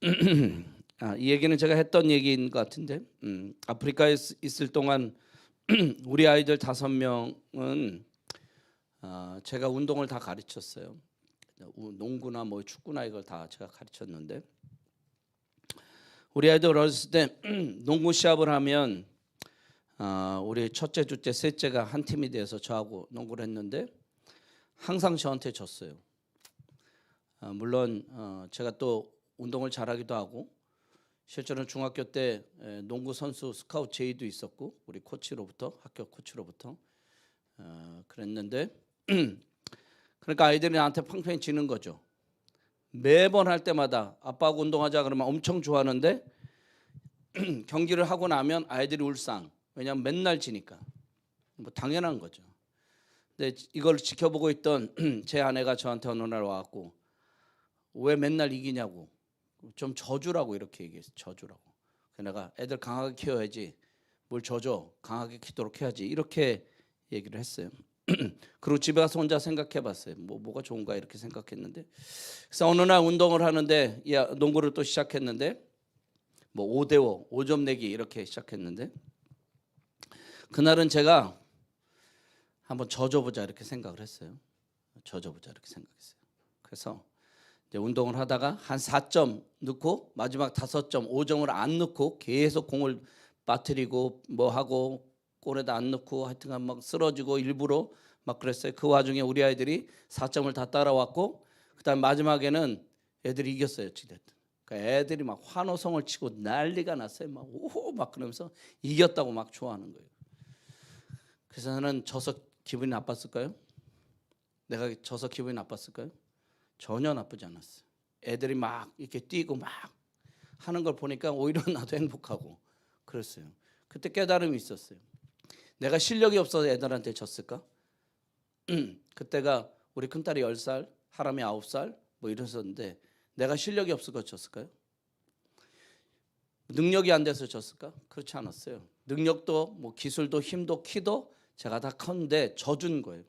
이 얘기는 제가 했던 얘기인 것 같은데, 아프리카에 있을 동안 우리 아이들 5명은 제가 운동을 다 가르쳤어요. 농구나 뭐 축구나 이걸 다 제가 가르쳤는데, 우리 아이들 어렸을 때 농구 시합을 하면 우리 첫째, 둘째, 셋째가 한 팀이 돼서 저하고 농구를 했는데 항상 저한테 졌어요. 물론 제가 또 운동을 잘하기도 하고, 실제로는 중학교 때 농구 선수 스카우트 제의도 있었고, 우리 코치로부터, 학교 코치로부터 그랬는데 그러니까 아이들이 나한테 팽팽히 지는 거죠. 매번 할 때마다 아빠하고 운동하자 그러면 엄청 좋아하는데 경기를 하고 나면 아이들이 울상. 왜냐하면 맨날 지니까. 뭐 당연한 거죠. 근데 이걸 지켜보고 있던 제 아내가 저한테 어느 날 와갖고 왜 맨날 이기냐고, 좀 져주라고 이렇게 얘기했어요. 져주라고. 내가 애들 강하게 키워야지, 뭘 져줘, 강하게 키도록 해야지, 이렇게 얘기를 했어요. 그리고 집에 가서 혼자 생각해봤어요. 뭐가 좋은가 이렇게 생각했는데, 그래서 어느 날 운동을 하는데, 농구를 또 시작했는데, 뭐 5대5, 5점 내기 이렇게 시작했는데, 그날은 제가 한번 져줘보자 이렇게 생각을 했어요. 져줘보자 이렇게 생각했어요. 그래서 이제 운동을 하다가 한 4점 넣고 마지막 5점, 5점을 안 넣고 계속 공을 빠뜨리고 뭐 하고 골에다 안 넣고 하여튼간 막 쓰러지고 일부러 막 그랬어요. 그 와중에 우리 아이들이 4점을 다 따라왔고, 그다음 마지막에는 애들이 이겼어요. 어찌됐든. 그러니까 애들이 막 환호성을 치고 난리가 났어요. 막 오호 막 그러면서 이겼다고 막 좋아하는 거예요. 그래서 저는 져서 기분이 나빴을까요? 내가 져서 기분이 나빴을까요? 전혀 나쁘지 않았어요. 애들이 막 이렇게 뛰고 막 하는 걸 보니까 오히려 나도 행복하고 그랬어요. 그때 깨달음이 있었어요. 내가 실력이 없어서 애들한테 졌을까? 그때가 우리 큰딸이 10살, 하람이 9살 뭐 이랬었는데 내가 실력이 없어서 졌을까요? 능력이 안 돼서 졌을까? 그렇지 않았어요. 능력도 뭐 기술도 힘도 키도 제가 다 컸는데 져준 거예요.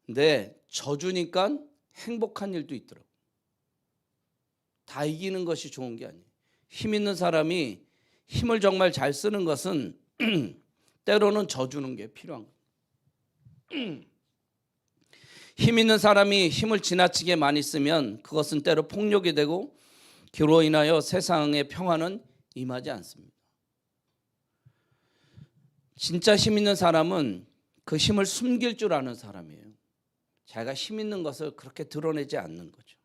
근데 져주니까 행복한 일도 있더라고요. 다 이기는 것이 좋은 게 아니에요. 힘 있는 사람이 힘을 정말 잘 쓰는 것은 때로는 져주는 게 필요한 거예요. 힘 있는 사람이 힘을 지나치게 많이 쓰면 그것은 때로 폭력이 되고 그로 인하여 세상의 평화는 임하지 않습니다. 진짜 힘 있는 사람은 그 힘을 숨길 줄 아는 사람이에요. 자기가 힘 있는 것을 그렇게 드러내지 않는 거죠.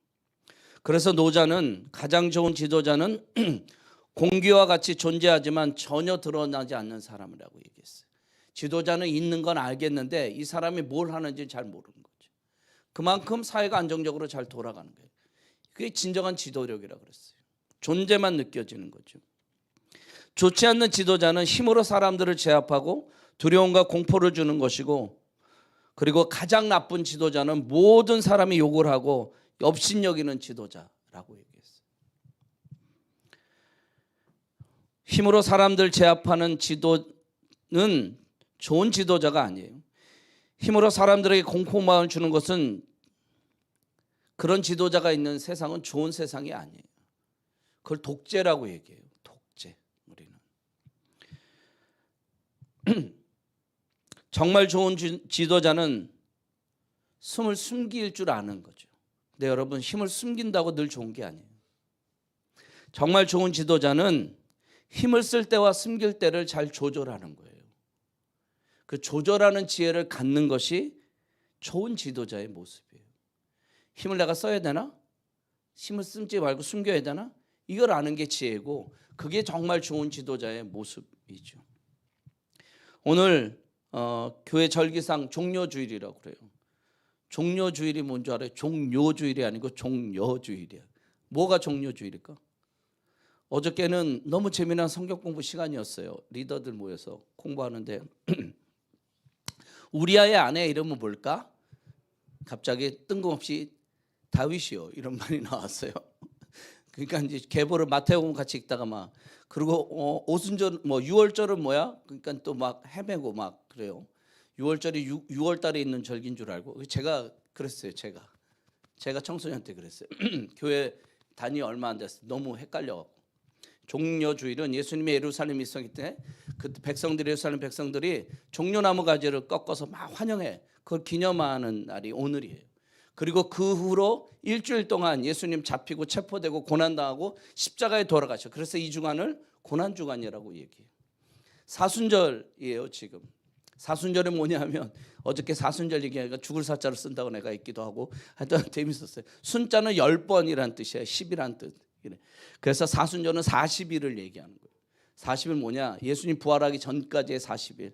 그래서 노자는, 가장 좋은 지도자는 공기와 같이 존재하지만 전혀 드러나지 않는 사람이라고 얘기했어요. 지도자는 있는 건 알겠는데 이 사람이 뭘 하는지 잘 모르는 거죠. 그만큼 사회가 안정적으로 잘 돌아가는 거예요. 그게 진정한 지도력이라고 그랬어요. 존재만 느껴지는 거죠. 좋지 않는 지도자는 힘으로 사람들을 제압하고 두려움과 공포를 주는 것이고, 그리고 가장 나쁜 지도자는 모든 사람이 욕을 하고 업신여기는 지도자라고 얘기했어요. 힘으로 사람들 제압하는 지도는 좋은 지도자가 아니에요. 힘으로 사람들에게 공포마음을 주는 것은, 그런 지도자가 있는 세상은 좋은 세상이 아니에요. 그걸 독재라고 얘기해요. 독재. 우리는 정말 좋은 지도자는 숨을 숨길 줄 아는 거죠. 근데 여러분, 힘을 숨긴다고 늘 좋은 게 아니에요. 정말 좋은 지도자는 힘을 쓸 때와 숨길 때를 잘 조절하는 거예요. 그 조절하는 지혜를 갖는 것이 좋은 지도자의 모습이에요. 힘을 내가 써야 되나? 힘을 쓰지 말고 숨겨야 되나? 이걸 아는 게 지혜고, 그게 정말 좋은 지도자의 모습이죠. 오늘 교회 절기상 종료주일이라고 그래요. 종료주일이 뭔지 알아요? 종료주일이 아니고 종려주일이야. 뭐가 종료주일일까? 어저께는 너무 재미난 성경 공부 시간이었어요. 리더들 모여서 공부하는데 우리아의 아내 이름은 뭘까? 갑자기 뜬금없이 다윗이요 이런 말이 나왔어요. 그러니까 이제 계보를 마태복음 같이 읽다가 막, 그리고 오순절 뭐 6월절은 뭐야? 그러니까 또 막 헤매고 막 그래요. 6월절이 6월 달에 있는 절기인 줄 알고, 제가 그랬어요. 제가 청소년 때 그랬어요. 교회 단위 얼마 안 됐어요. 너무 헷갈려갖고. 종려주일은 예수님의 예루살렘 입성일 때 그 백성들이, 예루살렘 백성들이 종려나무 가지를 꺾어서 막 환영해. 그걸 기념하는 날이 오늘이에요. 그리고 그 후로 일주일 동안 예수님 잡히고 체포되고 고난당하고 십자가에 돌아가셔. 그래서 이 주간을 고난주간이라고 얘기해요. 사순절이에요 지금. 사순절은 뭐냐면 어저께 사순절 얘기하니까 죽을 사자를 쓴다고 내가 있기도 하고 하여튼 재밌었어요. 순자는 10번이란 뜻이에요. 10이란 뜻. 그래서 사순절은 40일을 얘기하는 거예요. 40일 뭐냐? 예수님 부활하기 전까지의 40일.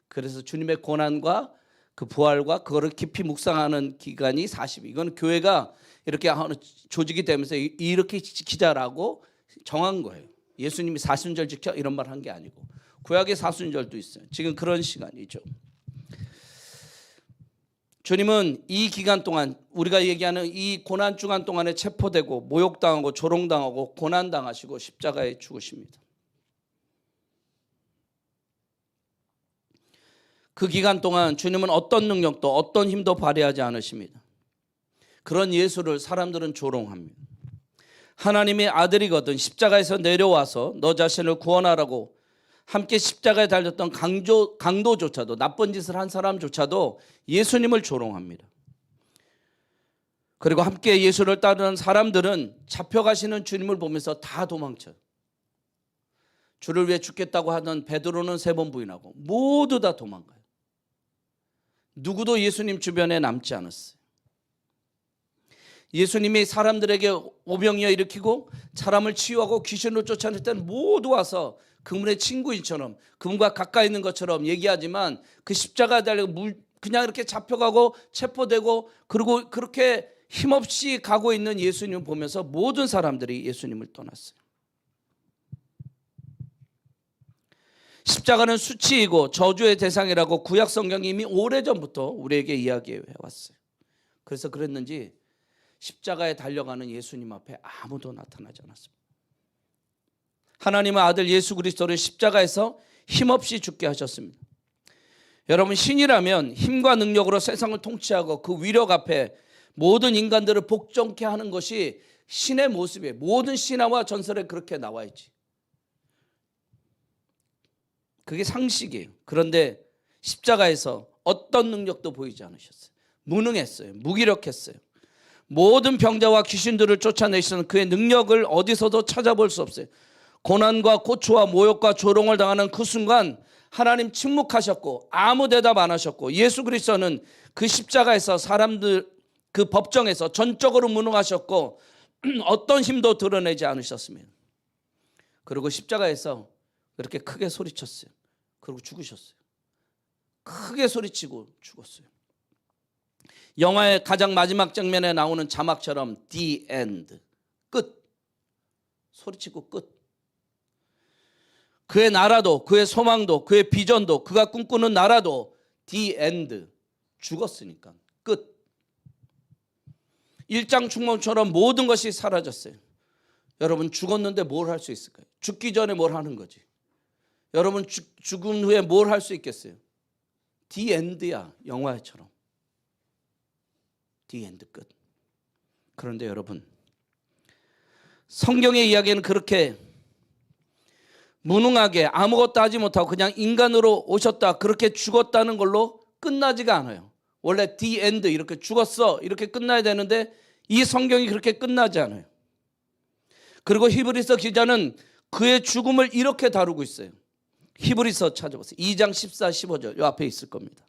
그래서 주님의 고난과 그 부활과 그거를 깊이 묵상하는 기간이 40일. 이건 교회가 이렇게 조직이 되면서 이렇게 지키자라고 정한 거예요. 예수님이 사순절 지켜 이런 말 한 게 아니고. 구약의 사순절도 있어요. 지금 그런 시간이죠. 주님은 이 기간 동안 우리가 얘기하는 이 고난 주간 동안에 체포되고 모욕당하고 조롱당하고 고난당하시고 십자가에 죽으십니다. 그 기간 동안 주님은 어떤 능력도 어떤 힘도 발휘하지 않으십니다. 그런 예수를 사람들은 조롱합니다. 하나님의 아들이거든 십자가에서 내려와서 너 자신을 구원하라고 함께 십자가에 달렸던 강도조차도, 나쁜 짓을 한 사람조차도 예수님을 조롱합니다. 그리고 함께 예수를 따르는 사람들은 잡혀가시는 주님을 보면서 다 도망쳐요. 주를 위해 죽겠다고 하던 베드로는 3번 부인하고 모두 다 도망가요. 누구도 예수님 주변에 남지 않았어요. 예수님이 사람들에게 오병이어 일으키고 사람을 치유하고 귀신을 쫓아낼 때는 모두 와서 그분의 친구인처럼 그분과 가까이 있는 것처럼 얘기하지만 그 십자가에 달려 그냥 이렇게 잡혀가고 체포되고 그리고 그렇게 힘없이 가고 있는 예수님을 보면서 모든 사람들이 예수님을 떠났어요. 십자가는 수치이고 저주의 대상이라고 구약 성경이 이미 오래전부터 우리에게 이야기해 왔어요. 그래서 그랬는지 십자가에 달려가는 예수님 앞에 아무도 나타나지 않았습니다. 하나님의 아들 예수 그리스도를 십자가에서 힘없이 죽게 하셨습니다. 여러분, 신이라면 힘과 능력으로 세상을 통치하고 그 위력 앞에 모든 인간들을 복종케 하는 것이 신의 모습이에요. 모든 신화와 전설에 그렇게 나와 있지. 그게 상식이에요. 그런데 십자가에서 어떤 능력도 보이지 않으셨어요. 무능했어요. 무기력했어요. 모든 병자와 귀신들을 쫓아내시는 그의 능력을 어디서도 찾아볼 수 없어요. 고난과 고초와 모욕과 조롱을 당하는 그 순간 하나님 침묵하셨고 아무 대답 안 하셨고 예수 그리스도는 그 십자가에서 사람들 그 법정에서 전적으로 무능하셨고 어떤 힘도 드러내지 않으셨습니다. 그리고 십자가에서 그렇게 크게 소리쳤어요. 그리고 죽으셨어요. 크게 소리치고 죽었어요. 영화의 가장 마지막 장면에 나오는 자막처럼 The End, 끝. 소리치고 끝. 그의 나라도 그의 소망도 그의 비전도 그가 꿈꾸는 나라도 The End, 죽었으니까 끝. 일장춘몽처럼 모든 것이 사라졌어요. 여러분, 죽었는데 뭘 할 수 있을까요? 죽기 전에 뭘 하는 거지? 여러분, 죽은 후에 뭘 할 수 있겠어요? The End야, 영화처럼. The End, 끝. 그런데 여러분, 성경의 이야기는 그렇게 무능하게 아무것도 하지 못하고 그냥 인간으로 오셨다 그렇게 죽었다는 걸로 끝나지가 않아요. 원래 The End, 이렇게 죽었어 이렇게 끝나야 되는데 이 성경이 그렇게 끝나지 않아요. 그리고 히브리서 기자는 그의 죽음을 이렇게 다루고 있어요. 히브리서 찾아보세요. 2장 14, 15절 이 앞에 있을 겁니다.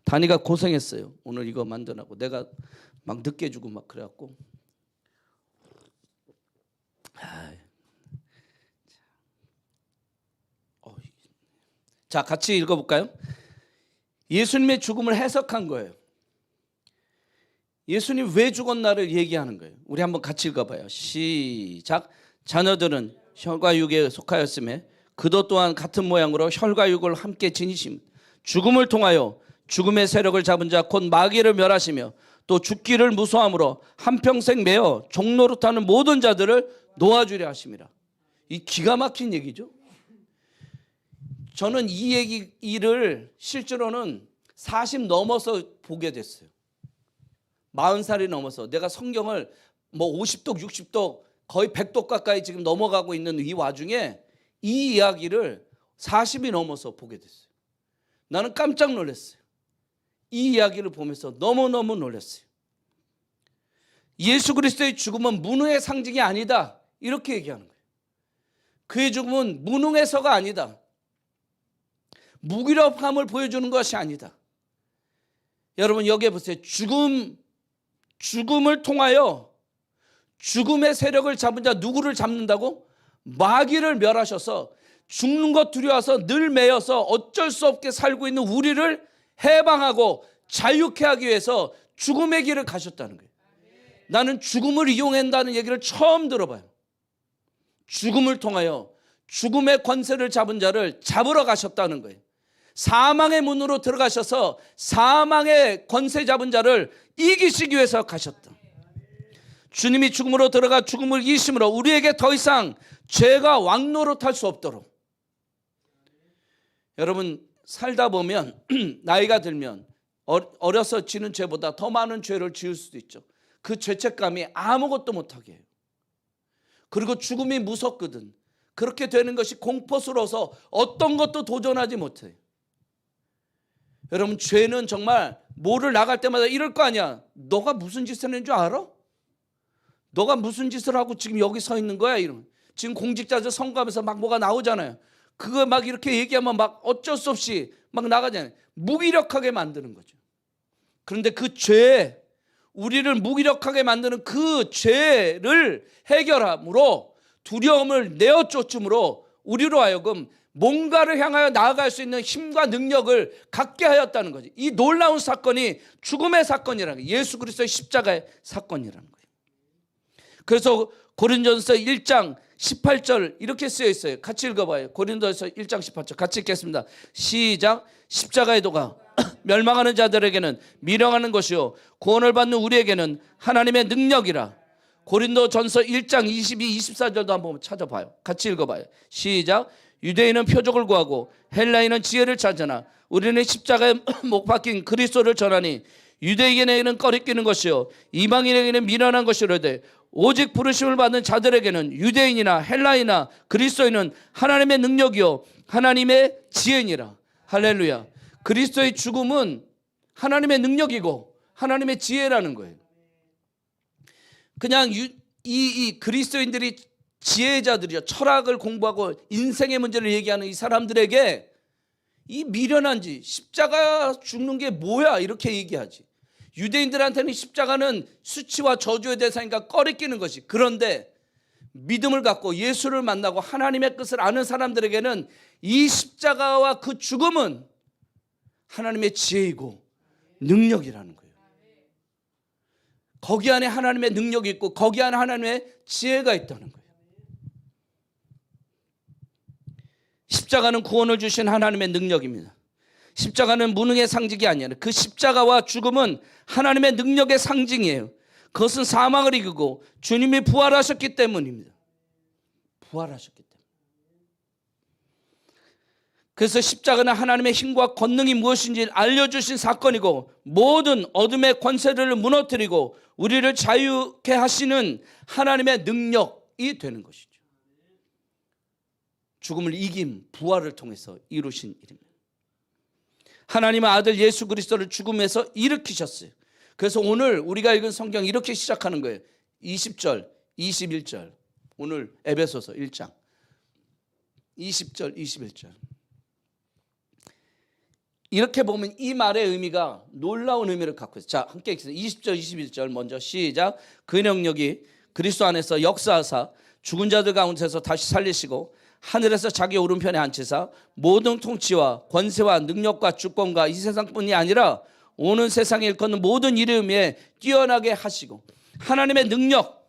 다니가 고생했어요. 오늘 이거 만드라고. 내가 막 늦게 주고 막 그래갖고. 자, 같이 읽어볼까요? 예수님의 죽음을 해석한 거예요. 예수님 왜 죽었나를 얘기하는 거예요. 우리 한번 같이 읽어봐요. 시작. 자녀들은 혈과 육에 속하였음에 그도 또한 같은 모양으로 혈과 육을 함께 지니심. 죽음을 통하여 죽음의 세력을 잡은 자 곧 마귀를 멸하시며 또 죽기를 무서함으로 한평생 매어 종노릇하는 모든 자들을 놓아주려 하심이라. 이 기가 막힌 얘기죠. 저는 이 얘기를 실제로는 40 넘어서 보게 됐어요. 40살이 넘어서 내가 성경을 뭐 50독 60독 거의 100도 가까이 지금 넘어가고 있는 이 와중에 이 이야기를 40이 넘어서 보게 됐어요. 나는 깜짝 놀랐어요. 이 이야기를 보면서 너무너무 놀랐어요. 예수 그리스도의 죽음은 무능의 상징이 아니다, 이렇게 얘기하는 거예요. 그의 죽음은 무능해서가 아니다, 무기력함을 보여주는 것이 아니다. 여러분 여기에 보세요. 죽음을 통하여 죽음의 세력을 잡은 자, 누구를 잡는다고? 마귀를 멸하셔서 죽는 것 두려워서 늘 매여서 어쩔 수 없게 살고 있는 우리를 해방하고 자유케 하기 위해서 죽음의 길을 가셨다는 거예요. 나는 죽음을 이용한다는 얘기를 처음 들어봐요. 죽음을 통하여 죽음의 권세를 잡은 자를 잡으러 가셨다는 거예요. 사망의 문으로 들어가셔서 사망의 권세 잡은 자를 이기시기 위해서 가셨다. 주님이 죽음으로 들어가 죽음을 이기심으로 우리에게 더 이상 죄가 왕노릇할 수 없도록. 여러분 살다 보면 나이가 들면 어려서 지는 죄보다 더 많은 죄를 지을 수도 있죠. 그 죄책감이 아무것도 못하게 해요. 그리고 죽음이 무섭거든. 그렇게 되는 것이 공포스러워서 어떤 것도 도전하지 못해요. 여러분 죄는 정말 뭐를 나갈 때마다 이럴 거 아니야. 너가 무슨 짓을 했는 줄 알아? 너가 무슨 짓을 하고 지금 여기 서 있는 거야? 이런. 지금 공직자들 선거하면서 막 뭐가 나오잖아요. 그거 막 이렇게 얘기하면 막 어쩔 수 없이 막 나가잖아요. 무기력하게 만드는 거죠. 그런데 그 죄, 우리를 무기력하게 만드는 그 죄를 해결함으로 두려움을 내어쫓음으로 우리로 하여금 뭔가를 향하여 나아갈 수 있는 힘과 능력을 갖게 하였다는 거지. 이 놀라운 사건이 죽음의 사건이라는 거예요. 예수 그리스도의 십자가의 사건이라는 거예요. 그래서 고린도전서 1장 18절 이렇게 쓰여 있어요. 같이 읽어봐요. 고린도전서 1장 18절 같이 읽겠습니다. 시작. 십자가의 도가 멸망하는 자들에게는 미련하는 것이요 구원을 받는 우리에게는 하나님의 능력이라. 고린도전서 1장 22, 24절도 한번 찾아봐요. 같이 읽어봐요. 시작. 유대인은 표적을 구하고 헬라인은 지혜를 찾으나 우리는 십자가에 못 박힌 그리스도를 전하니 유대인에게는 꺼리끼는 것이요 이방인에게는 미련한 것이로되 오직 부르심을 받는 자들에게는 유대인이나 헬라인이나 그리스도인은 하나님의 능력이요 하나님의 지혜니라. 할렐루야. 그리스도의 죽음은 하나님의 능력이고 하나님의 지혜라는 거예요. 그냥 이 그리스도인들이 지혜자들이죠. 철학을 공부하고 인생의 문제를 얘기하는 이 사람들에게 이 미련한지 십자가 죽는 게 뭐야 이렇게 얘기하지. 유대인들한테는 십자가는 수치와 저주의 대상이니까 꺼리끼는 것이. 그런데 믿음을 갖고 예수를 만나고 하나님의 뜻을 아는 사람들에게는 이 십자가와 그 죽음은 하나님의 지혜이고 능력이라는 거예요. 거기 안에 하나님의 능력이 있고 거기 안에 하나님의 지혜가 있다는 거예요. 십자가는 구원을 주신 하나님의 능력입니다. 십자가는 무능의 상징이 아니라 그 십자가와 죽음은 하나님의 능력의 상징이에요. 그것은 사망을 이기고 주님이 부활하셨기 때문입니다. 부활하셨기 때문에. 그래서 십자가는 하나님의 힘과 권능이 무엇인지 알려주신 사건이고 모든 어둠의 권세를 무너뜨리고 우리를 자유케 하시는 하나님의 능력이 되는 것이죠. 죽음을 이김, 부활을 통해서 이루신 일입니다. 하나님의 아들 예수 그리스도를 죽음에서 일으키셨어요. 그래서 오늘 우리가 읽은 성경 이렇게 시작하는 거예요. 20절, 21절. 오늘 에베소서 1장 20절, 21절. 이렇게 보면 이 말의 의미가 놀라운 의미를 갖고 있어요. 자, 함께 읽겠습니다. 20절, 21절 먼저 시작. 그 능력이 그리스도 안에서 역사하사 죽은 자들 가운데서 다시 살리시고 하늘에서 자기 오른편에 앉히사 모든 통치와 권세와 능력과 주권과 이 세상뿐이 아니라 오는 세상에 일컫는 모든 이름에 뛰어나게 하시고 하나님의 능력,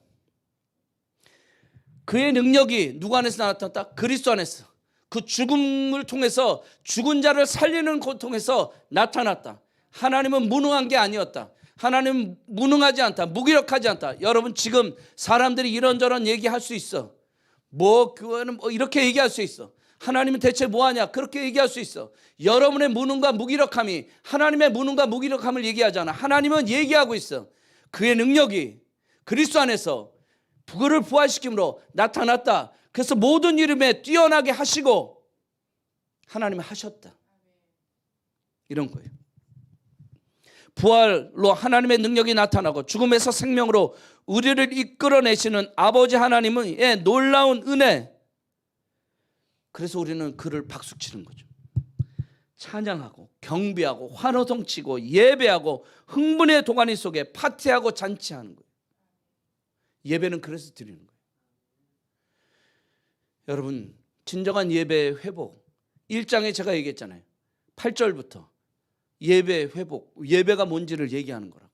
그의 능력이 누구 안에서 나타났다? 그리스도 안에서. 그 죽음을 통해서 죽은 자를 살리는 것 통해서 나타났다. 하나님은 무능한 게 아니었다. 하나님은 무능하지 않다. 무기력하지 않다. 여러분 지금 사람들이 이런저런 얘기할 수 있어. 그거는 이렇게 얘기할 수 있어. 하나님은 대체 뭐하냐 그렇게 얘기할 수 있어. 여러분의 무능과 무기력함이 하나님의 무능과 무기력함을 얘기하잖아. 하나님은 얘기하고 있어. 그의 능력이 그리스도 안에서 그를 부활시킴으로 나타났다. 그래서 모든 이름에 뛰어나게 하시고 하나님이 하셨다. 이런 거예요. 부활로 하나님의 능력이 나타나고 죽음에서 생명으로 우리를 이끌어내시는 아버지 하나님의 놀라운 은혜. 그래서 우리는 그를 박수치는 거죠. 찬양하고 경배하고 환호성치고 예배하고 흥분의 도가니 속에 파티하고 잔치하는 거예요. 예배는 그래서 드리는 거예요. 여러분, 진정한 예배의 회복 1장에 제가 얘기했잖아요. 8절부터 예배 회복, 예배가 뭔지를 얘기하는 거라고.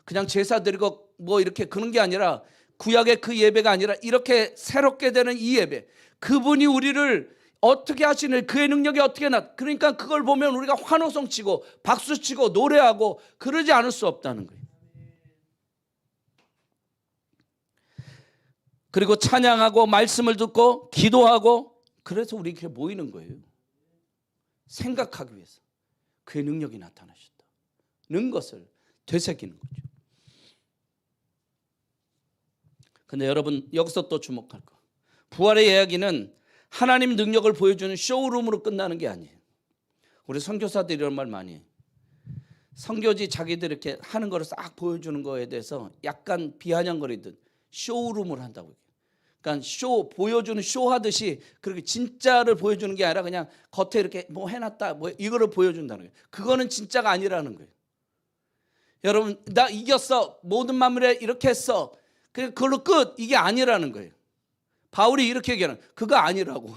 그냥 제사 드리고 뭐 이렇게 그런 게 아니라, 구약의 그 예배가 아니라 이렇게 새롭게 되는 이 예배, 그분이 우리를 어떻게 하시는, 그의 능력이 어떻게 그러니까 그걸 보면 우리가 환호성 치고 박수 치고 노래하고 그러지 않을 수 없다는 거예요. 그리고 찬양하고 말씀을 듣고 기도하고, 그래서 우리 이렇게 모이는 거예요. 생각하기 위해서 그의 능력이 나타나셨다는 것을 되새기는 거죠. 근데 여러분, 여기서 또 주목할 거, 부활의 이야기는 하나님 능력을 보여주는 쇼룸으로 끝나는 게 아니에요. 우리 선교사들이 이런 말 많이 해요. 선교지 자기들 이렇게 하는 거를 싹 보여주는 거에 대해서 약간 비아냥거리듯 쇼룸을 한다고. 그러니까 보여주는 쇼 하듯이 그렇게 진짜를 보여주는 게 아니라 그냥 겉에 이렇게 뭐 해놨다 뭐 이거를 보여준다는 거예요. 그거는 진짜가 아니라는 거예요. 여러분, 나 이겼어, 모든 만물에 이렇게 했어, 그걸로 끝, 이게 아니라는 거예요. 바울이 이렇게 얘기하는, 그거 아니라고.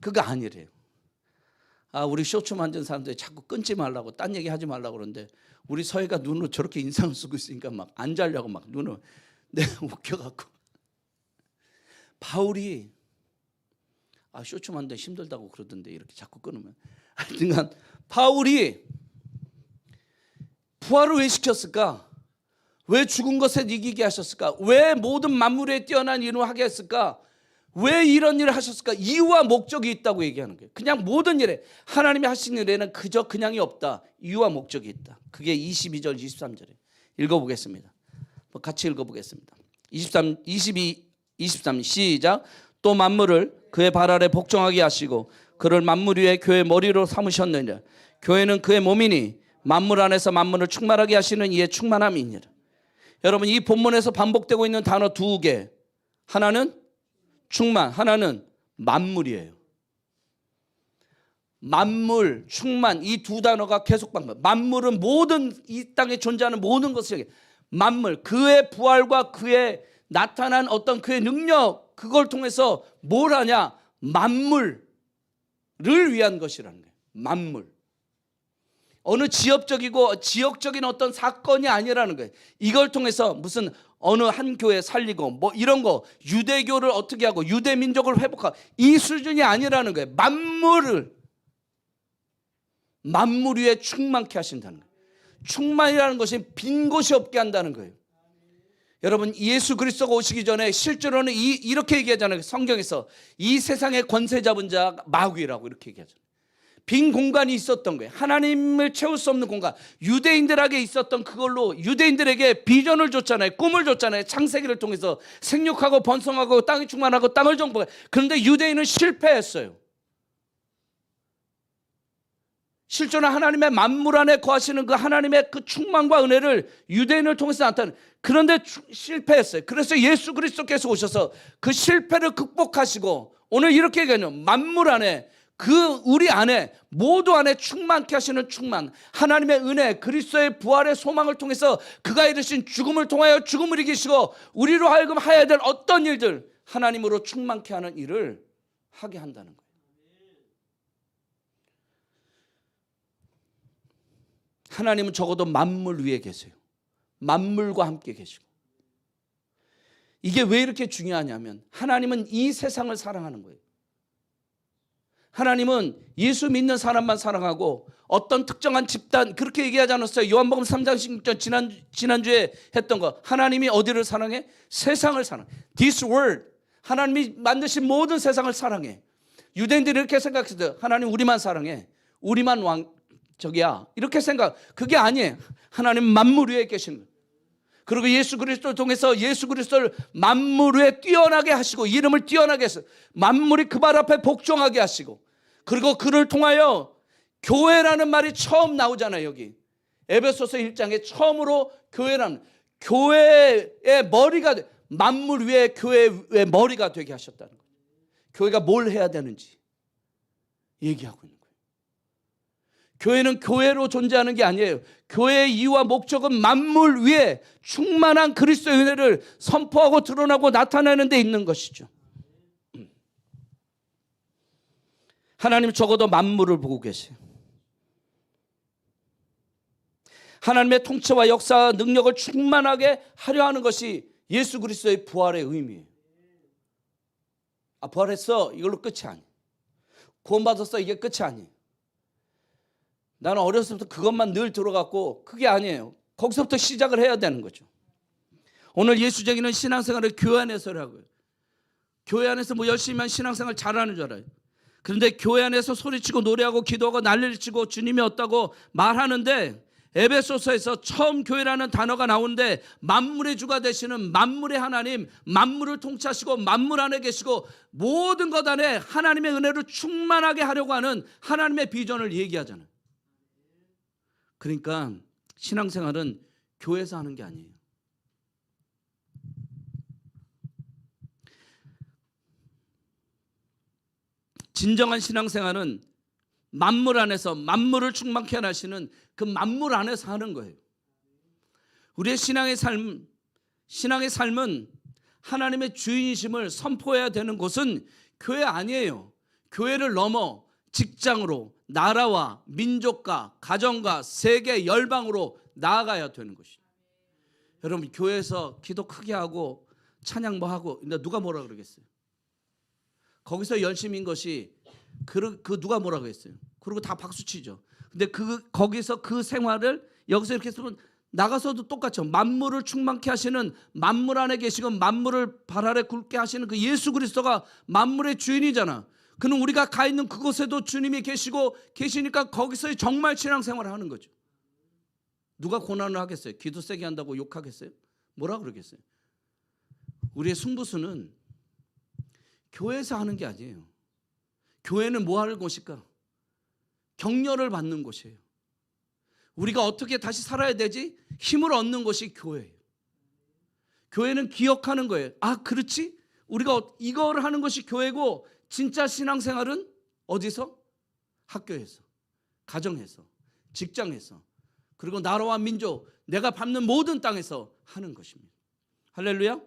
그거 아니래요. 우리 쇼츠 만든 사람들이 자꾸 끊지 말라고, 딴 얘기 하지 말라고 그러는데, 우리 서해가 눈으로 저렇게 인상을 쓰고 있으니까 막 안 자려고 막 눈을 내가 웃겨갖고. 바울이 쇼츠 만들 힘들다고 그러던데 이렇게 자꾸 끊으면. 하여튼간 바울이 부활을 왜 시켰을까? 왜 죽은 것에 이기게 하셨을까? 왜 모든 만물에 뛰어난 일을 하게 했을까? 왜 이런 일을 하셨을까? 이유와 목적이 있다고 얘기하는 거예요. 그냥 모든 일에, 하나님이 하신 일에는 그냥이 없다. 이유와 목적이 있다. 그게 22절 23절에 읽어보겠습니다. 같이 읽어보겠습니다. 23 시작. 또 만물을 그의 발 아래 복종하게 하시고 그를 만물 위에 교회 머리로 삼으셨느니라. 교회는 그의 몸이니 만물 안에서 만물을 충만하게 하시는 이의 충만함이니라. 여러분, 이 본문에서 반복되고 있는 단어 두 개, 하나는 충만, 하나는 만물이에요. 만물, 충만, 이 두 단어가 계속 반복. 만물은 모든 이 땅에 존재하는 모든 것을 얘기해요. 만물, 그의 부활과 그의 나타난 어떤 그의 능력, 그걸 통해서 뭘 하냐? 만물을 위한 것이라는 거예요. 만물. 어느 지역적인 어떤 사건이 아니라는 거예요. 이걸 통해서 무슨 어느 한 교회 살리고 뭐 이런 거, 유대교를 어떻게 하고 유대 민족을 회복하고, 이 수준이 아니라는 거예요. 만물 위에 충만케 하신다는 거예요. 충만이라는 것이 빈 곳이 없게 한다는 거예요. 여러분, 예수 그리스도가 오시기 전에 실제로는 이렇게 얘기하잖아요. 성경에서 이 세상의 권세 잡은 자 마귀라고 이렇게 얘기하잖아요. 빈 공간이 있었던 거예요. 하나님을 채울 수 없는 공간. 유대인들에게 있었던 그걸로 유대인들에게 비전을 줬잖아요. 꿈을 줬잖아요. 창세기를 통해서 생육하고 번성하고 땅이 충만하고 땅을 정복해. 그런데 유대인은 실패했어요. 실제로 하나님의 만물 안에 거하시는 그 하나님의 그 충만과 은혜를 유대인을 통해서 나타내는, 그런데 실패했어요. 그래서 예수 그리스도께서 오셔서 그 실패를 극복하시고 오늘 이렇게 얘기하죠. 만물 안에, 우리 안에, 모두 안에 충만케 하시는 충만, 하나님의 은혜, 그리스도의 부활의 소망을 통해서 그가 이루신 죽음을 통하여 죽음을 이기시고 우리로 하여금 해야 될 어떤 일들, 하나님으로 충만케 하는 일을 하게 한다는 거예요. 하나님은 적어도 만물 위에 계세요. 만물과 함께 계시고. 이게 왜 이렇게 중요하냐면, 하나님은 이 세상을 사랑하는 거예요. 하나님은 예수 믿는 사람만 사랑하고 어떤 특정한 집단, 그렇게 얘기하지 않았어요? 요한복음 3장 16절 지난주에 했던 거. 하나님이 어디를 사랑해? 세상을 사랑해. This world, 하나님이 만드신 모든 세상을 사랑해. 유대인들이 이렇게 생각했어요. 하나님 우리만 사랑해. 우리만 이렇게 생각. 그게 아니에요. 하나님 만물 위에 계시는 거예요. 그리고 예수 그리스도를 통해서 예수 그리스도를 만물 위에 뛰어나게 하시고 이름을 뛰어나게 해서 만물이 그 발 앞에 복종하게 하시고, 그리고 그를 통하여 교회라는 말이 처음 나오잖아요. 여기 에베소서 1장에 처음으로 교회라는, 교회의 머리가, 만물 위에 교회의 머리가 되게 하셨다는 거예요. 교회가 뭘 해야 되는지 얘기하고 있는 거예요. 교회는 교회로 존재하는 게 아니에요. 교회의 이유와 목적은 만물 위에 충만한 그리스도의 은혜를 선포하고 드러나고 나타내는 데 있는 것이죠. 하나님 적어도 만물을 보고 계세요. 하나님의 통치와 역사와 능력을 충만하게 하려 하는 것이 예수 그리스도의 부활의 의미예요. 부활했어, 이걸로 끝이 아니에요. 구원받았어, 이게 끝이 아니에요. 나는 어렸을 때부터 그것만 늘 들어갔고 그게 아니에요. 거기서부터 시작을 해야 되는 거죠. 오늘 예수적인 신앙생활을 교회 안에서 하고요. 교회 안에서 뭐 열심히 한 신앙생활 잘하는 줄 알아요. 그런데 교회 안에서 소리치고 노래하고 기도하고 난리를 치고 주님이 없다고 말하는데, 에베소서에서 처음 교회라는 단어가 나오는데 만물의 주가 되시는 만물의 하나님, 만물을 통치하시고 만물 안에 계시고 모든 것 안에 하나님의 은혜를 충만하게 하려고 하는 하나님의 비전을 얘기하잖아요. 그러니까 신앙생활은 교회에서 하는 게 아니에요. 진정한 신앙생활은 만물 안에서 만물을 충만케 하시는 그 만물 안에서 하는 거예요. 우리의 신앙의 삶은 하나님의 주인이심을 선포해야 되는 곳은 교회 아니에요. 교회를 넘어 직장으로, 나라와 민족과 가정과 세계 열방으로 나아가야 되는 것이죠. 여러분, 교회에서 기도 크게 하고 찬양 뭐 하고 누가 뭐라 그러겠어요? 거기서 열심인 것이 그 누가 뭐라 그랬어요? 그리고 다 박수치죠. 근데 거기서 그 생활을 여기서 이렇게 쓰면 나가서도 똑같죠. 만물을 충만케 하시는, 만물 안에 계시고 만물을 발 아래 굵게 하시는 그 예수 그리스도가 만물의 주인이잖아. 그는 우리가 가 있는 그곳에도 주님이 계시니까 거기서 정말 신앙생활을 하는 거죠. 누가 고난을 하겠어요? 기도 세게 한다고 욕하겠어요? 뭐라 그러겠어요? 우리의 승부수는 교회에서 하는 게 아니에요. 교회는 뭐 하는 곳일까? 격려를 받는 곳이에요. 우리가 어떻게 다시 살아야 되지? 힘을 얻는 것이 교회예요. 교회는 기억하는 거예요. 그렇지? 우리가 이거를 하는 것이 교회고, 진짜 신앙생활은 어디서? 학교에서, 가정에서, 직장에서, 그리고 나라와 민족, 내가 밟는 모든 땅에서 하는 것입니다. 할렐루야.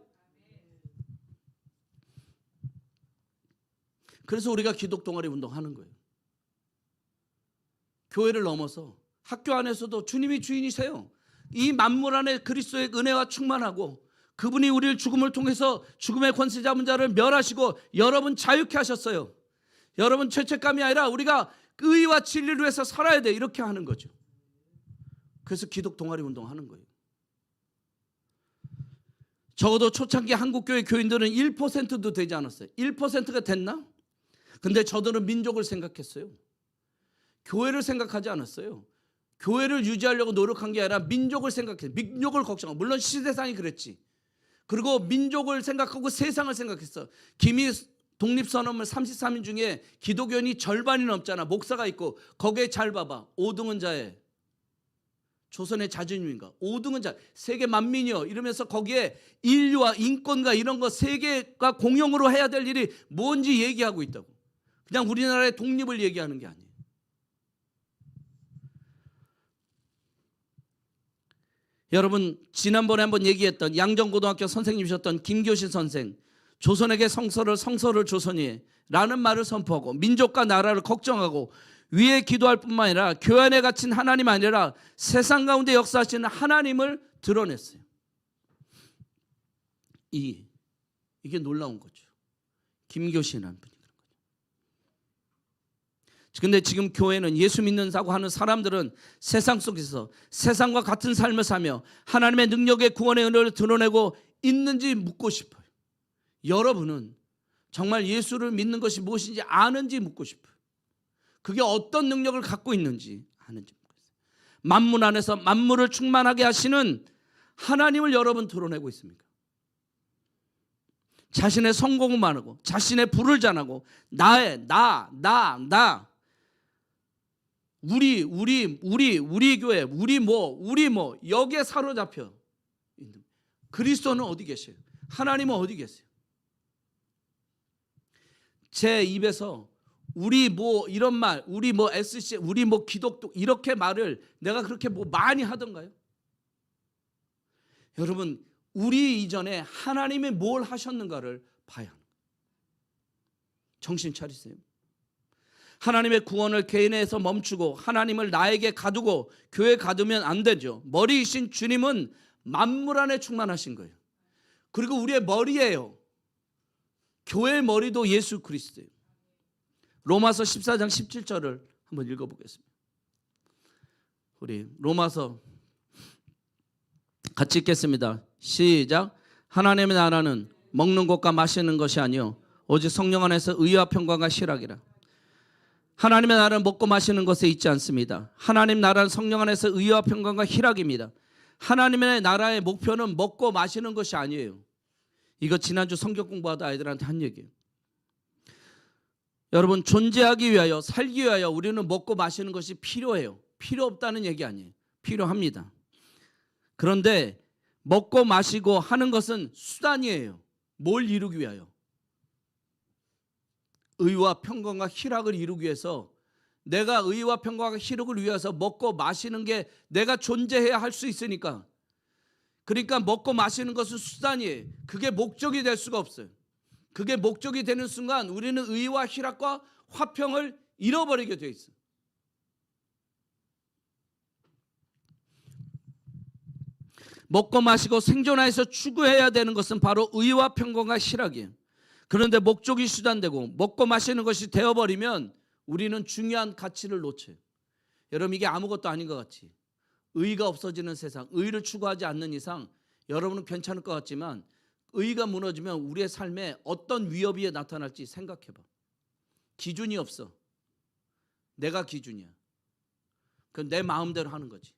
그래서 우리가 기독 동아리 운동하는 거예요. 교회를 넘어서 학교 안에서도 주님이 주인이세요. 이 만물 안에 그리스도의 은혜와 충만하고, 그분이 우리를 죽음을 통해서 죽음의 권세 잡은 자를 멸하시고 여러분 자유케 하셨어요. 여러분 죄책감이 아니라 우리가 의와 진리를 위해서 살아야 돼, 이렇게 하는 거죠. 그래서 기독 동아리 운동하는 거예요. 적어도 초창기 한국교회 교인들은 1%도 되지 않았어요. 1%가 됐나? 근데 저들은 민족을 생각했어요. 교회를 생각하지 않았어요. 교회를 유지하려고 노력한 게 아니라 민족을 생각했어요. 민족을 걱정하고, 물론 시대상이 그랬지. 그리고 민족을 생각하고 세상을 생각했어. 김이 독립선언문 33인 중에 기독교인이 절반이 넘잖아. 목사가 있고, 거기에 잘 봐봐. 5등은 자의 조선의 자주님인가, 5등은 자, 세계 만민이요 이러면서 거기에 인류와 인권과 이런 거 세계가 공용으로 해야 될 일이 뭔지 얘기하고 있다고. 그냥 우리나라의 독립을 얘기하는 게 아니에요. 여러분, 지난번에 한번 얘기했던 양정고등학교 선생님이셨던 김교신 선생, 조선에게 성서를 조선이 라는 말을 선포하고 민족과 나라를 걱정하고 위에 기도할 뿐만 아니라 교회 안에 갇힌 하나님 아니라 세상 가운데 역사하시는 하나님을 드러냈어요. 이게 놀라운 거죠. 김교신이라는 분이 그런 거죠. 그런데 지금 교회는, 예수 믿는다고 하는 사람들은 세상 속에서 세상과 같은 삶을 사며 하나님의 능력의 구원의 은혜를 드러내고 있는지 묻고 싶어요. 여러분은 정말 예수를 믿는 것이 무엇인지 아는지 묻고 싶어요. 그게 어떤 능력을 갖고 있는지 아는지 묻고 있어요. 만물 안에서 만물을 충만하게 하시는 하나님을 여러분 드러내고 있습니까? 자신의 성공을 말하고 자신의 부를 전하고 나 우리 교회 우리 뭐 여기에 사로잡혀 있는 그리스도는 어디 계세요? 하나님은 어디 계세요? 제 입에서 우리 뭐 이런 말, 우리 뭐 SC, 우리 뭐 기독교 이렇게 말을 내가 그렇게 뭐 많이 하던가요? 여러분, 우리 이전에 하나님이 뭘 하셨는가를 봐야 합니다. 정신 차리세요. 하나님의 구원을 개인에서 멈추고 하나님을 나에게 가두고 교회에 가두면 안 되죠. 머리이신 주님은 만물 안에 충만하신 거예요. 그리고 우리의 머리예요. 교회의 머리도 예수 그리스도예요. 로마서 14장 17절을 한번 읽어보겠습니다. 우리 로마서 같이 읽겠습니다. 시작. 하나님의 나라는 먹는 것과 마시는 것이 아니요 오직 성령 안에서 의와 평강과 희락이라. 하나님의 나라는 먹고 마시는 것에 있지 않습니다. 하나님 나라는 성령 안에서 의와 평강과 희락입니다. 하나님의 나라의 목표는 먹고 마시는 것이 아니에요. 이거 지난주 성경 공부하다 아이들한테 한 얘기예요. 여러분, 존재하기 위하여 살기 위하여 우리는 먹고 마시는 것이 필요해요. 필요 없다는 얘기 아니에요. 필요합니다. 그런데 먹고 마시고 하는 것은 수단이에요. 뭘 이루기 위하여? 의와 평강과 희락을 이루기 위해서, 내가 의와 평강과 희락을 위해서 먹고 마시는 게 내가 존재해야 할 수 있으니까. 그러니까 먹고 마시는 것은 수단이에요. 그게 목적이 될 수가 없어요. 그게 목적이 되는 순간 우리는 의와 희락과 화평을 잃어버리게 돼 있어요. 먹고 마시고 생존하여서 추구해야 되는 것은 바로 의와 평강과 희락이에요. 그런데 목적이 수단되고 먹고 마시는 것이 되어버리면 우리는 중요한 가치를 놓쳐요. 여러분, 이게 아무것도 아닌 것 같이 의가 없어지는 세상, 의를 추구하지 않는 이상 여러분은 괜찮을 것 같지만 의가 무너지면 우리의 삶에 어떤 위협이 나타날지 생각해봐. 기준이 없어. 내가 기준이야. 그럼 내 마음대로 하는 거지.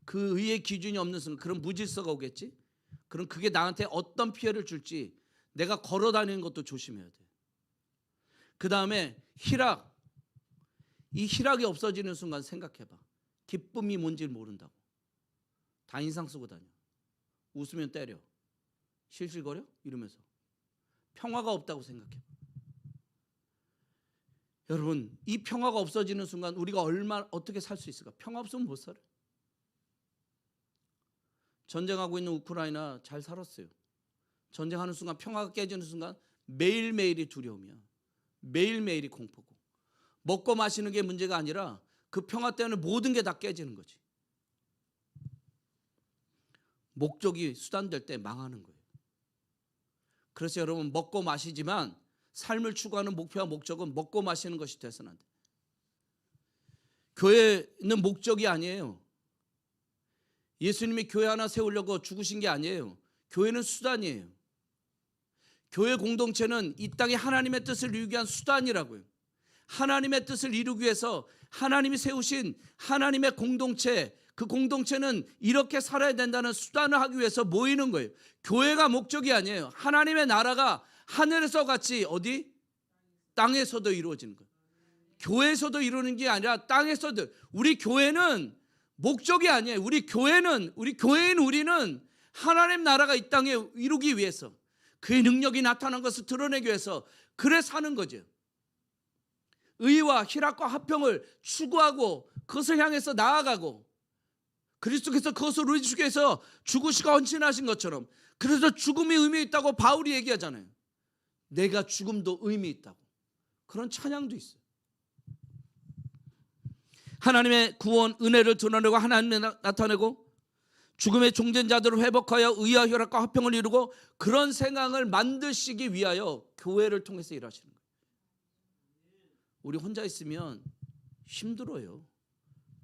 그 의의 기준이 없는 순간 그런 무질서가 오겠지. 그럼 그게 나한테 어떤 피해를 줄지 내가 걸어다니는 것도 조심해야 돼. 그 다음에 희락. 이 희락이 없어지는 순간 생각해봐. 기쁨이 뭔지 모른다고. 다 인상 쓰고 다녀. 웃으면 때려. 실실거려? 이러면서. 평화가 없다고 생각해봐. 여러분, 이 평화가 없어지는 순간 우리가 어떻게 살 수 있을까? 평화 없으면 못 살아. 전쟁하고 있는 우크라이나 잘 살았어요. 전쟁하는 순간, 평화가 깨지는 순간 매일매일이 두려움이야. 매일매일이 공포고. 먹고 마시는 게 문제가 아니라 그 평화 때문에 모든 게 다 깨지는 거지. 목적이 수단될 때 망하는 거예요. 그래서 여러분, 먹고 마시지만 삶을 추구하는 목표와 목적은 먹고 마시는 것이 돼서는 안 돼. 교회는 목적이 아니에요. 예수님이 교회 하나 세우려고 죽으신 게 아니에요. 교회는 수단이에요. 교회 공동체는 이 땅에 하나님의 뜻을 이루기 위한 수단이라고요. 하나님의 뜻을 이루기 위해서 하나님이 세우신 하나님의 공동체, 그 공동체는 이렇게 살아야 된다는 수단을 하기 위해서 모이는 거예요. 교회가 목적이 아니에요. 하나님의 나라가 하늘에서 같이 어디? 땅에서도 이루어지는 거예요. 교회에서도 이루는 게 아니라 땅에서도. 우리 교회는 목적이 아니에요. 우리 교회인 우리는 하나님 나라가 이 땅에 이루기 위해서, 그의 능력이 나타난 것을 드러내기 위해서 그래 사는 거죠. 의와 희락과 화평을 추구하고 그것을 향해서 나아가고, 그리스도께서 그것을 우리 주기 위해서 죽으시고 헌신하신 것처럼. 그래서 죽음이 의미 있다고 바울이 얘기하잖아요. 내가 죽음도 의미 있다고. 그런 찬양도 있어요. 하나님의 구원 은혜를 드러내고 하나님을 나타내고 죽음의 종전자들을 회복하여 의와 희락과 화평을 이루고 그런 생각을 만드시기 위하여 교회를 통해서 일하시는 거예요. 우리 혼자 있으면 힘들어요.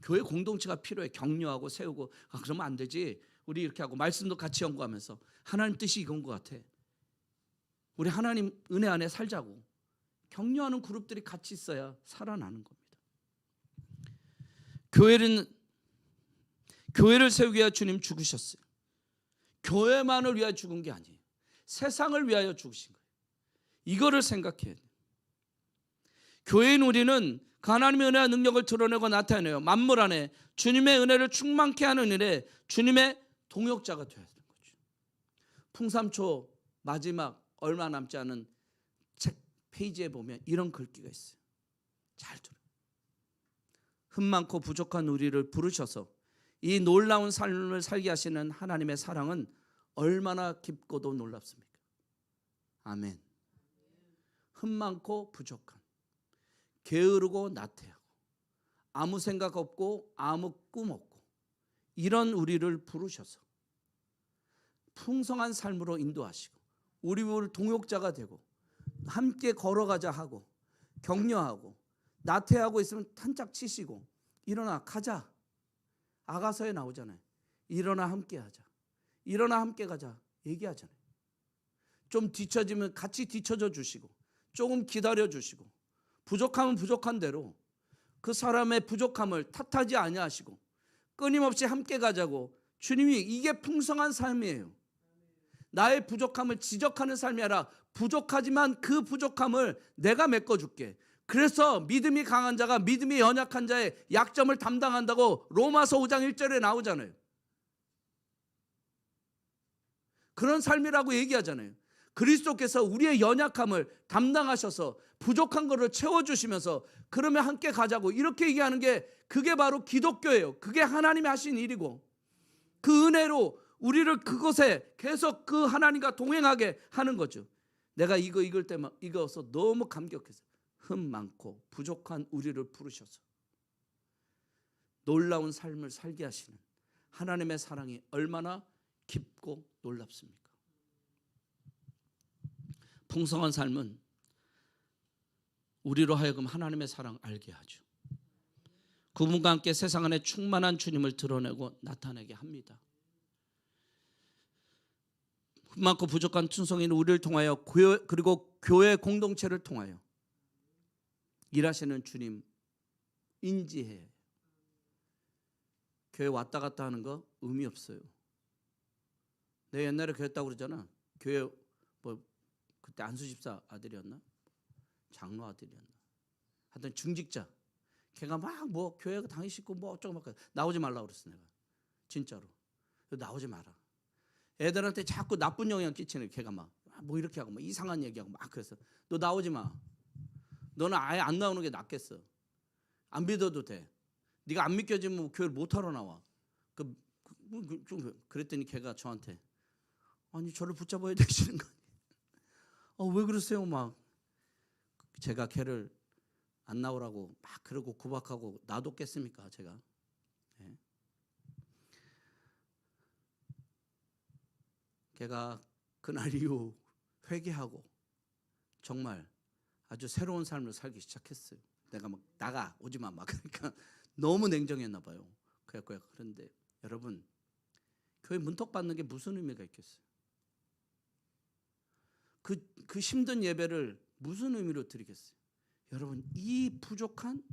교회 공동체가 필요해. 격려하고 세우고. 그러면 안 되지. 우리 이렇게 하고 말씀도 같이 연구하면서 하나님 뜻이 이건 것 같아. 우리 하나님 은혜 안에 살자고. 격려하는 그룹들이 같이 있어야 살아나는 겁니다. 교회를 세우기 위하여 주님 죽으셨어요. 교회만을 위하여 죽은 게 아니에요. 세상을 위하여 죽으신 거예요. 이거를 생각해야 돼요. 교회인 우리는 그 하나님의 은혜와 능력을 드러내고 나타내요. 만물 안에 주님의 은혜를 충만케 하는 일에 주님의 동역자가 되어야 되는 거죠. 풍삼초 마지막 얼마 남지 않은 책 페이지에 보면 이런 글귀가 있어요. 잘 들어요. 흠 많고 부족한 우리를 부르셔서 이 놀라운 삶을 살게 하시는 하나님의 사랑은 얼마나 깊고도 놀랍습니까? 아멘. 흠 많고 부족한, 게으르고 나태하고, 아무 생각 없고 아무 꿈 없고, 이런 우리를 부르셔서 풍성한 삶으로 인도하시고 우리를 동역자가 되고 함께 걸어가자 하고 격려하고, 나태하고 있으면 탄짝 치시고 일어나 가자. 아가서에 나오잖아요. 일어나 함께 하자. 일어나 함께 가자 얘기하잖아요. 좀 뒤처지면 같이 뒤처져 주시고, 조금 기다려 주시고, 부족하면 부족한 대로 그 사람의 부족함을 탓하지 아니하시고 끊임없이 함께 가자고. 주님이 이게 풍성한 삶이에요. 나의 부족함을 지적하는 삶이 아니라 부족하지만 그 부족함을 내가 메꿔줄게. 그래서 믿음이 강한 자가 믿음이 연약한 자의 약점을 담당한다고 로마서 5장 1절에 나오잖아요. 그런 삶이라고 얘기하잖아요. 그리스도께서 우리의 연약함을 담당하셔서 부족한 것을 채워주시면서 그러면 함께 가자고 이렇게 얘기하는 게, 그게 바로 기독교예요. 그게 하나님이 하신 일이고, 그 은혜로 우리를 그곳에 계속 그 하나님과 동행하게 하는 거죠. 내가 이거 읽을 때만 읽어서 너무 감격해서, 흠 많고 부족한 우리를 부르셔서 놀라운 삶을 살게 하시는 하나님의 사랑이 얼마나 깊고 놀랍습니까? 풍성한 삶은 우리로 하여금 하나님의 사랑 알게 하죠. 그분과 함께 세상 안에 충만한 주님을 드러내고 나타내게 합니다. 흠 많고 부족한 충성인 우리를 통하여 그리고 교회 공동체를 통하여 일하시는 주님 인지해. 교회 왔다 갔다 하는 거 의미 없어요. 내 옛날에 그랬다고 그러잖아. 교회 뭐 그때 안수 집사 아들이었나? 장로 아들이었나? 하여튼 중직자. 걔가 막 뭐 교회 다니시고 뭐 어쩌고 막 나오지 말라고 그랬어 내가. 진짜로. 나오지 마라. 애들한테 자꾸 나쁜 영향 끼치는 걔가 막 뭐 이렇게 하고 막 이상한 얘기하고 막 그래서 너 나오지 마. 너는 아예 안 나오는 게 낫겠어. 안 믿어도 돼. 네가 안 믿겨지면 교회를 못 하러 나와. 그랬더니 걔가 저한테 아니 저를 붙잡아야 되시는 거 아니에요? 왜 그러세요? 막 제가 걔를 안 나오라고 막 그러고 구박하고 놔뒀겠습니까 제가? 네. 걔가 그날 이후 회개하고 정말 아주 새로운 삶을 살기 시작했어요. 내가 막 나가 오지마 막 그러니까 너무 냉정했나 봐요. 그런데 여러분 교회 문턱 받는 게 무슨 의미가 있겠어요? 그 힘든 예배를 무슨 의미로 드리겠어요? 여러분 이 부족한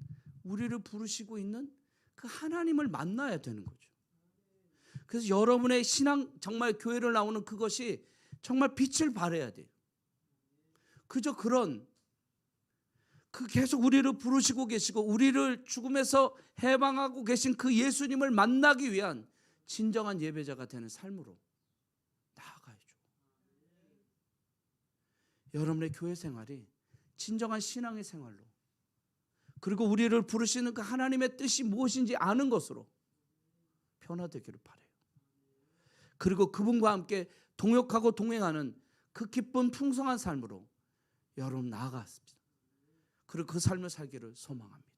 우리를 부르시고 있는 그 하나님을 만나야 되는 거죠. 그래서 여러분의 신앙 정말 교회를 나오는 그것이 정말 빛을 발해야 돼요. 그저 그런 계속 우리를 부르시고 계시고 우리를 죽음에서 해방하고 계신 그 예수님을 만나기 위한 진정한 예배자가 되는 삶으로 나아가야죠. 여러분의 교회 생활이 진정한 신앙의 생활로, 그리고 우리를 부르시는 그 하나님의 뜻이 무엇인지 아는 것으로 변화되기를 바라요. 그리고 그분과 함께 동역하고 동행하는 그 기쁜 풍성한 삶으로 여러분 나아갔습니다. 그리고 그 삶을 살기를 소망합니다.